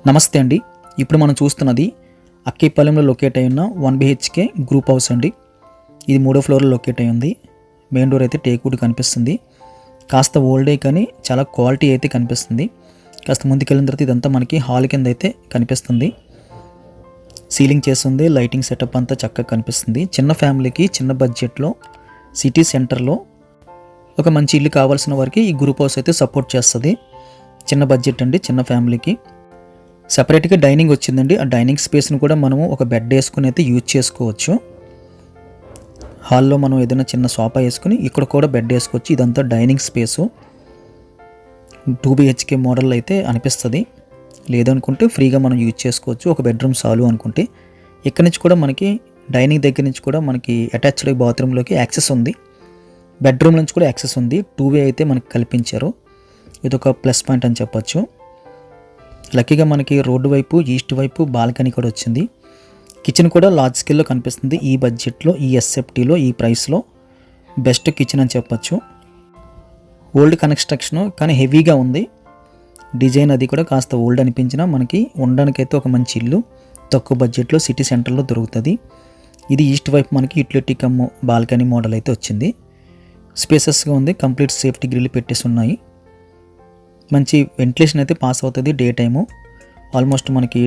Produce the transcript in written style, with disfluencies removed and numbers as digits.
నమస్తే అండి. ఇప్పుడు మనం చూస్తున్నది అక్కిపాలెంలో లొకేట్ అయి ఉన్న 1 BHK గ్రూప్ హౌస్ అండి. ఇది 3వ ఫ్లోర్లో లొకేట్ అయి ఉంది. మెయిన్ డోర్ అయితే టేక్ వుడ్ కనిపిస్తుంది. కాస్త ఓల్డే కానీ చాలా క్వాలిటీ అయితే కనిపిస్తుంది. కాస్త ముందుకెళ్ళిన తర్వాత ఇదంతా మనకి హాల్ కింద అయితే కనిపిస్తుంది. సీలింగ్ చేస్తుంది, లైటింగ్ సెటప్ అంతా చక్కగా కనిపిస్తుంది. చిన్న ఫ్యామిలీకి చిన్న బడ్జెట్లో సిటీ సెంటర్లో ఒక మంచి ఇల్లు కావాల్సిన వారికి ఈ గ్రూప్ హౌస్ అయితే సపోర్ట్ చేస్తుంది. చిన్న బడ్జెట్ అండి, చిన్న ఫ్యామిలీకి. సపరేట్గా డైనింగ్ వచ్చిందండి. ఆ డైనింగ్ స్పేస్ని కూడా మనము ఒక బెడ్ వేసుకుని అయితే యూజ్ చేసుకోవచ్చు. హాల్లో మనం ఏదైనా చిన్న సోఫా వేసుకుని ఇక్కడ కూడా బెడ్ వేసుకోవచ్చు. ఇదంతా డైనింగ్ స్పేసు. 2 BHK మోడల్ అయితే అనిపిస్తుంది. లేదనుకుంటే ఫ్రీగా మనం యూజ్ చేసుకోవచ్చు. ఒక బెడ్రూమ్ చాలు అనుకుంటే. ఇక్కడ నుంచి కూడా మనకి డైనింగ్ దగ్గర నుంచి కూడా మనకి అటాచ్డ్ బాత్రూంలోకి యాక్సెస్ ఉంది. బెడ్రూమ్ నుంచి కూడా యాక్సెస్ ఉంది. 2 వే అయితే మనకి కల్పించారు. ఇది ఒక ప్లస్ పాయింట్ అని చెప్పచ్చు. లక్కీగా మనకి రోడ్డు వైపు, ఈస్ట్ వైపు బాల్కనీ కూడా వచ్చింది. కిచెన్ కూడా లార్జ్ స్కేల్లో కనిపిస్తుంది. ఈ బడ్జెట్లో, ఈ ఎస్ఎఫ్టీలో, ఈ ప్రైస్లో బెస్ట్ కిచెన్ అని చెప్పచ్చు. ఓల్డ్ కన్స్ట్రక్షన్ కానీ హెవీగా ఉంది. డిజైన్ అది కూడా కాస్త ఓల్డ్ అనిపించినా మనకి ఉండడానికైతే ఒక మంచి ఇల్లు తక్కువ బడ్జెట్లో సిటీ సెంటర్లో దొరుకుతుంది. ఇది ఈస్ట్ వైపు మనకి యూటిలిటీ కమ్ బాల్కనీ మోడల్ అయితే వచ్చింది. స్పేసెస్గా ఉంది. కంప్లీట్ సేఫ్టీ గ్రిల్ పెట్టేసి ఉన్నాయి. మంచి వెంటిలేషన్ అయితే పాస్ అవుతుంది డే టైము. ఆల్మోస్ట్ మనకి